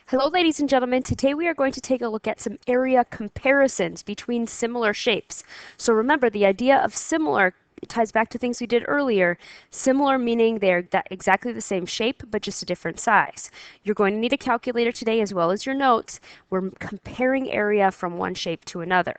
Hello, ladies and gentlemen. Today we are going to take a look at some area comparisons between similar shapes. So remember, the idea of similar ties back to things we did earlier. Similar meaning they're exactly the same shape, but just a different size. You're going to need a calculator today as well as your notes. We're comparing area from one shape to another.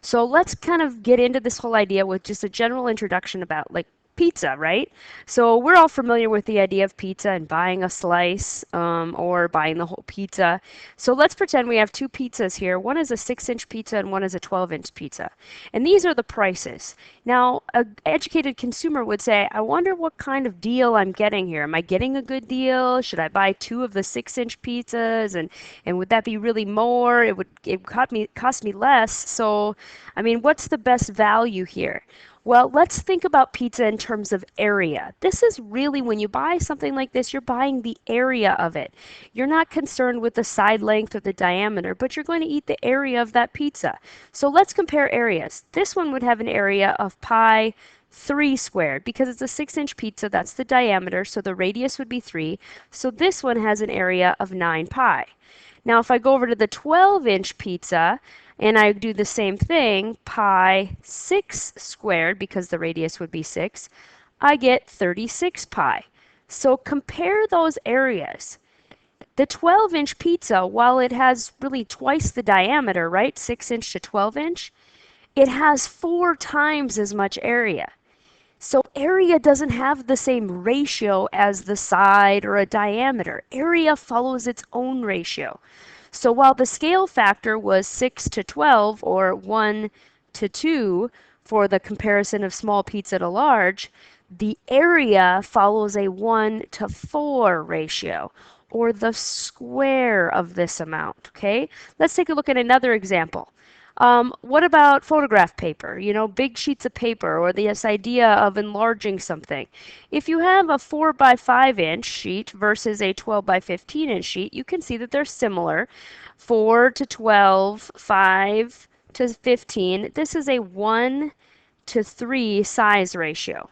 So let's kind of get into this whole idea with just a general introduction about pizza, right? So we're all familiar with the idea of pizza and buying a slice or buying the whole pizza. So let's pretend we have two pizzas here. One is a 6-inch pizza and one is a 12-inch pizza. And these are the prices. Now, an educated consumer would say, I wonder what kind of deal I'm getting here. Am I getting a good deal? Should I buy two of the 6-inch pizzas? And would that be really more? It cost me less. So, I mean, what's the best value here? Well, let's think about pizza in terms of area. This is really, when you buy something like this, you're buying the area of it. You're not concerned with the side length or the diameter, but you're going to eat the area of that pizza. So let's compare areas. This one would have an area of pi 3 squared because it's a 6-inch pizza. That's the diameter, so the radius would be 3. So this one has an area of 9 pi. Now, if I go over to the 12-inch pizza, and I do the same thing, pi 6 squared, because the radius would be 6, I get 36 pi. So compare those areas. The 12-inch pizza, while it has really twice the diameter, right, 6-inch to 12-inch, it has 4 times as much area. So area doesn't have the same ratio as the side or a diameter. Area follows its own ratio. So while the scale factor was 6 to 12 or 1 to 2 for the comparison of small pizza to large, the area follows a 1 to 4 ratio, or the square of this amount, okay? Let's take a look at another example. What about photograph paper? You know, big sheets of paper, or this idea of enlarging something. If you have a 4 by 5 inch sheet versus a 12 by 15 inch sheet, you can see that they're similar. 4 to 12, 5 to 15. This is a 1 to 3 size ratio.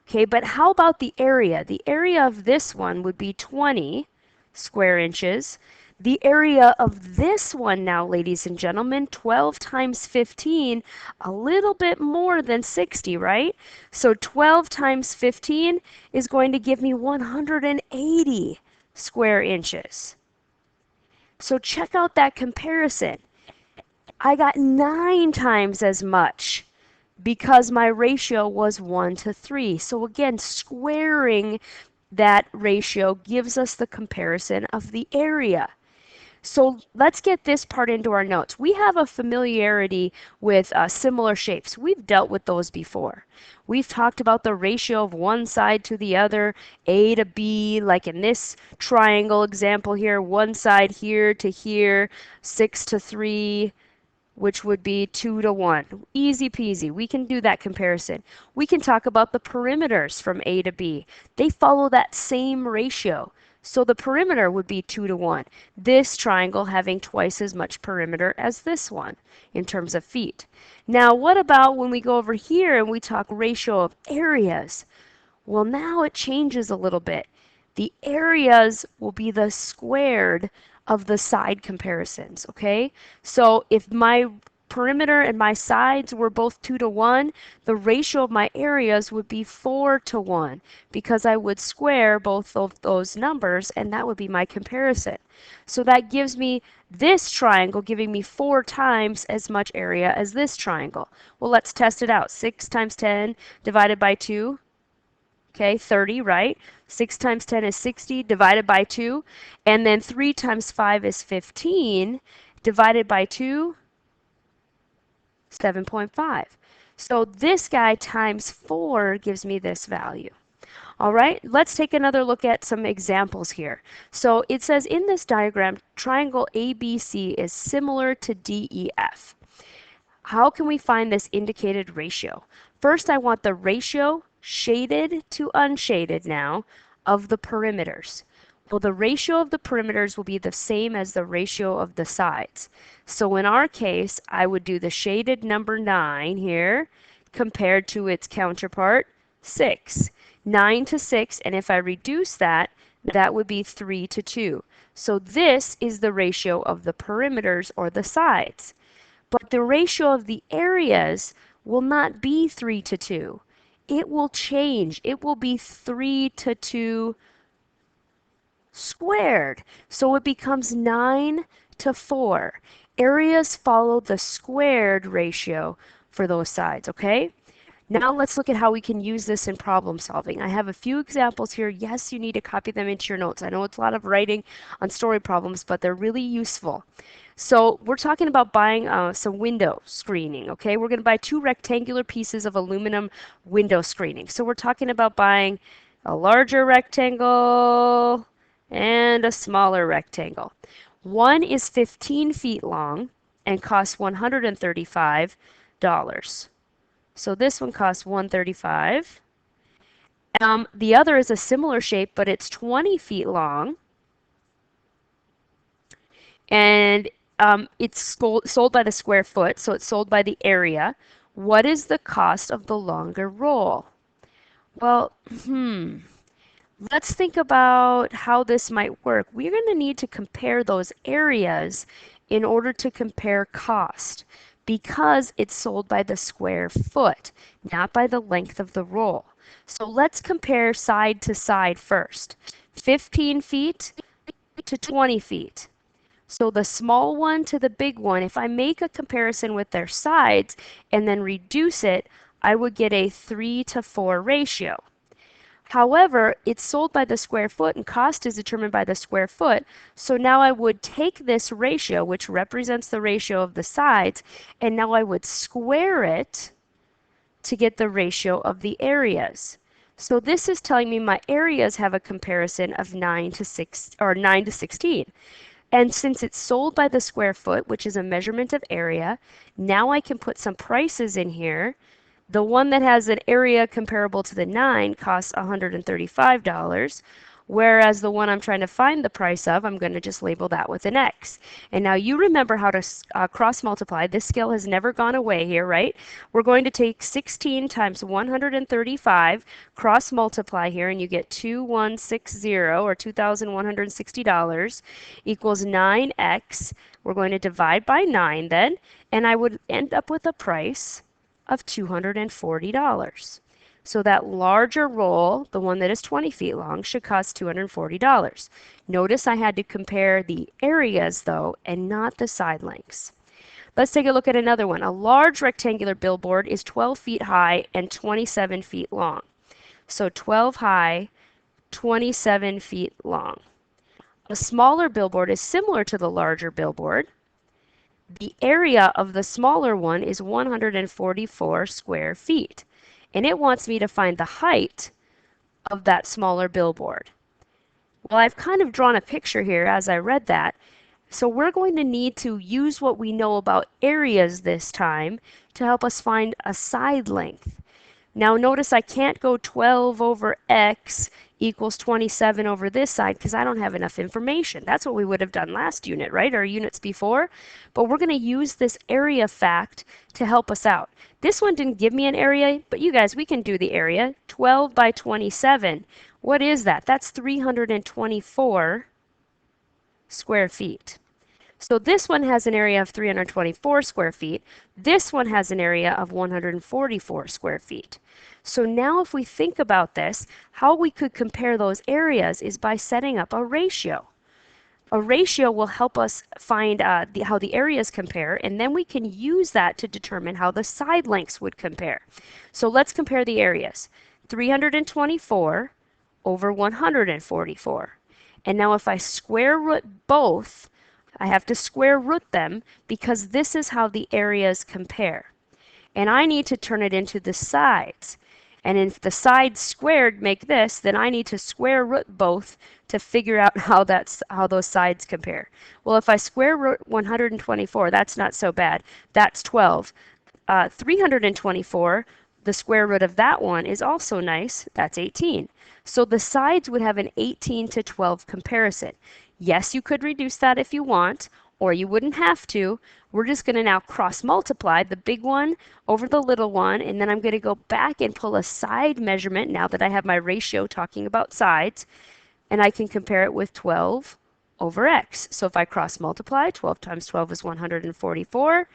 Okay, but how about the area? The area of this one would be 20 square inches. The area of this one now, ladies and gentlemen, 12 times 15, a little bit more than 60, right? So 12 times 15 is going to give me 180 square inches. So check out that comparison. I got 9 times as much because my ratio was 1 to 3. So again, squaring that ratio gives us the comparison of the area. So let's get this part into our notes. We have a familiarity with similar shapes. We've dealt with those before. We've talked about the ratio of one side to the other, A to B, like in this triangle example here, one side here to here, 6 to 3, which would be 2 to 1. Easy peasy. We can do that comparison. We can talk about the perimeters from A to B. They follow that same ratio. So the perimeter would be 2 to 1. This triangle having twice as much perimeter as this one in terms of feet. Now, what about when we go over here and we talk ratio of areas? Well, now it changes a little bit. The areas will be the squared of the side comparisons, okay? So if my perimeter and my sides were both 2 to 1, the ratio of my areas would be 4 to 1 because I would square both of those numbers, and that would be my comparison. So that gives me this triangle giving me 4 times as much area as this triangle. Well, let's test it out. 6 times 10 divided by 2. Okay, 30, right? 6 times 10 is 60 divided by 2. And then 3 times 5 is 15 divided by 2, 7.5. So this guy times 4 gives me this value. All right, let's take another look at some examples here. So it says in this diagram, triangle ABC is similar to DEF. How can we find this indicated ratio? First, I want the ratio shaded to unshaded now of the perimeters. Well, the ratio of the perimeters will be the same as the ratio of the sides. So in our case, I would do the shaded number 9 here compared to its counterpart 6. 9 to 6, and if I reduce that, That would be 3 to 2. So this is the ratio of the perimeters or the sides. But the ratio of the areas will not be 3 to 2. It will change. It will be 3 to 2 squared. So it becomes 9 to 4. Areas follow the squared ratio for those sides, okay? Now let's look at how we can use this in problem solving. I have a few examples here. Yes, you need to copy them into your notes. I know it's a lot of writing on story problems, but they're really useful. So we're talking about buying some window screening, okay? We're going to buy 2 rectangular pieces of aluminum window screening. So we're talking about buying a larger rectangle and a smaller rectangle. One is 15 feet long and costs $135. So this one costs $135. The other is a similar shape, but it's 20 feet long, and it's sold by the square foot, so it's sold by the area. What is the cost of the longer roll? Well, let's think about how this might work. We're going to need to compare those areas in order to compare cost because it's sold by the square foot, not by the length of the roll. So let's compare side to side first. 15 feet to 20 feet. So the small one to the big one, if I make a comparison with their sides and then reduce it, I would get a 3 to 4 ratio. However, it's sold by the square foot and cost is determined by the square foot. So now I would take this ratio, which represents the ratio of the sides, and now I would square it to get the ratio of the areas. So this is telling me my areas have a comparison of 9 to 6 or 9 to 16. And since it's sold by the square foot, which is a measurement of area, now I can put some prices in here. The one that has an area comparable to the 9 costs $135, whereas the one I'm trying to find the price of, I'm going to just label that with an X. And now you remember how to cross multiply. This skill has never gone away here, right? We're going to take 16 times 135, cross multiply here, and you get 2160 or $2,160 equals 9X. We're going to divide by 9 then, and I would end up with a price of $240. So that larger roll, the one that is 20 feet long, should cost $240. Notice I had to compare the areas though and not the side lengths. Let's take a look at another one. A large rectangular billboard is 12 feet high and 27 feet long. So 12 high, 27 feet long. A smaller billboard is similar to the larger billboard. The area of the smaller one is 144 square feet, and it wants me to find the height of that smaller billboard. Well, I've kind of drawn a picture here as I read that, so we're going to need to use what we know about areas this time to help us find a side length. Now notice I can't go 12 over x equals 27 over this side because I don't have enough information. That's what we would have done last unit, right? Or units before. But we're going to use this area fact to help us out. This one didn't give me an area, but you guys, we can do the area. 12 by 27. What is that? That's 324 square feet. So this one has an area of 324 square feet. This one has an area of 144 square feet. So now if we think about this, how we could compare those areas is by setting up a ratio. A ratio will help us find how the areas compare, and then we can use that to determine how the side lengths would compare. So let's compare the areas. 324 over 144. And now if I square root both, I have to square root them because this is how the areas compare. And I need to turn it into the sides. And if the sides squared make this, then I need to square root both to figure out how those sides compare. Well, if I square root 124, that's not so bad. That's 12. 324, the square root of that one is also nice. That's 18. So the sides would have an 18 to 12 comparison. Yes, you could reduce that if you want, or you wouldn't have to. We're just going to now cross multiply the big one over the little one, and then I'm going to go back and pull a side measurement now that I have my ratio talking about sides. and I can compare it with 12 over x. So if I cross multiply, 12 times 12 is 144,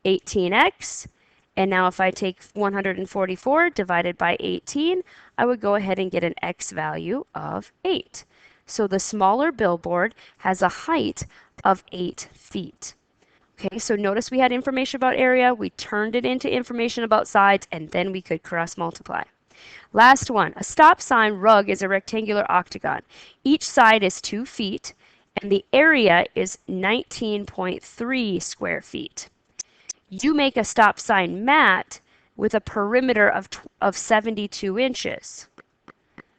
18x. And now if I take 144 divided by 18, I would go ahead and get an x value of 8. So the smaller billboard has a height of 8 feet. Okay, so notice we had information about area, we turned it into information about sides, and then we could cross multiply. Last one, a stop sign rug is a rectangular octagon. Each side is 2 feet, and the area is 19.3 square feet. You make a stop sign mat with a perimeter of 72 inches.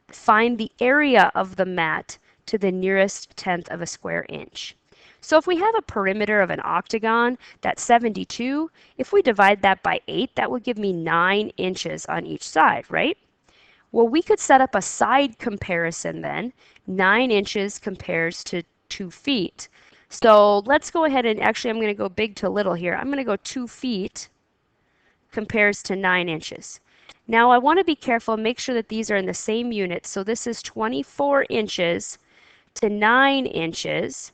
Find the area of the mat to the nearest tenth of a square inch. So if we have a perimeter of an octagon that's 72, if we divide that by 8, that would give me 9 inches on each side, right? Well, we could set up a side comparison then. 9 inches compares to 2 feet. So let's go ahead and actually I'm going to go big to little here. I'm going to go 2 feet compares to 9 inches. Now I want to be careful, make sure that these are in the same unit. So this is 24 inches to 9 inches.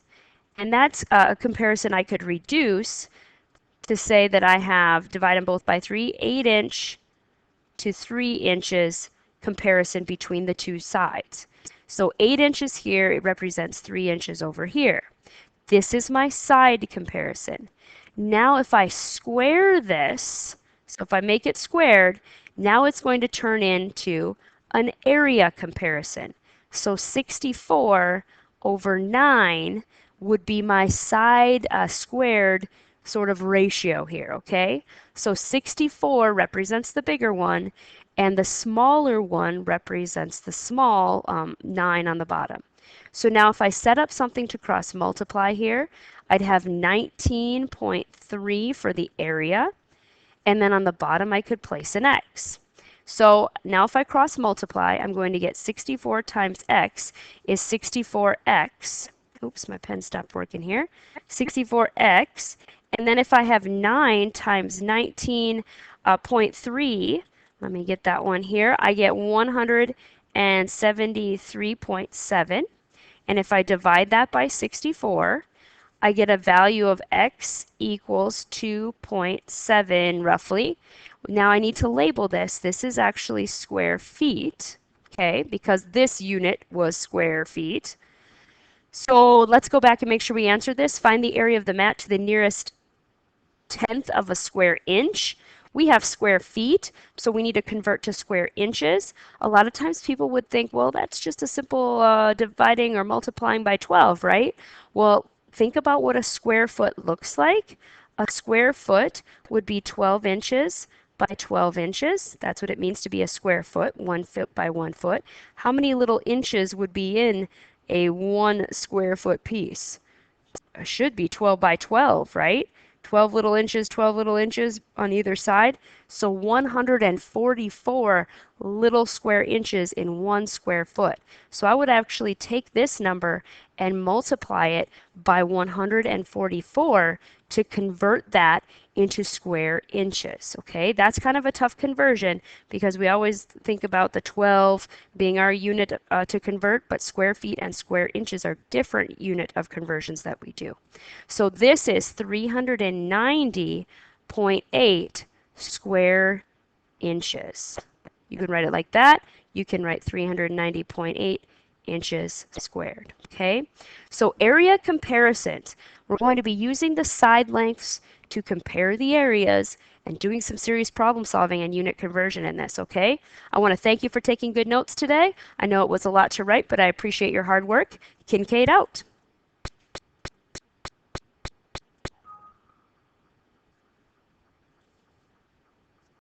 And that's a comparison I could reduce to say that I have, divide them both by 3, 8 inch to 3 inches comparison between the two sides. So 8 inches here, it represents 3 inches over here. This is my side comparison. Now if I square this, so if I make it squared, now it's going to turn into an area comparison. So 64 over 9 would be my side squared sort of ratio here, okay? So 64 represents the bigger one, and the smaller one represents the small 9 on the bottom. So now if I set up something to cross multiply here, I'd have 19.3 for the area, and then on the bottom I could place an x. So now if I cross multiply, I'm going to get 64 times x is 64x. Oops, my pen stopped working here. 64x. And then if I have 9 times 19.3, let me get that one here, I get 173.7. And if I divide that by 64, I get a value of x equals 2.7 roughly. Now I need to label this. This is actually square feet, okay, because this unit was square feet. So let's go back and make sure we answer this. Find the area of the mat to the nearest tenth of a square inch. We have square feet, so we need to convert to square inches. A lot of times people would think, well, that's just a simple dividing or multiplying by 12, right? Well, think about what a square foot looks like. A square foot would be 12 inches by 12 inches. That's what it means to be a square foot, 1 foot by 1 foot. How many little inches would be in a 1 square foot piece? It should be 12 by 12, right? 12 little inches on either side. So 144 little square inches in 1 square foot. So I would actually take this number and multiply it by 144 to convert that into square inches. Okay, that's kind of a tough conversion because we always think about the 12 being our unit to convert, but square feet and square inches are different unit of conversions that we do. So this is 390.8 square inches. You can write it like that. You can write 390.8 inches squared. Okay, so area comparisons. We're going to be using the side lengths to compare the areas and doing some serious problem solving and unit conversion in this, okay? I want to thank you for taking good notes today. I know it was a lot to write, but I appreciate your hard work. Kincaid out.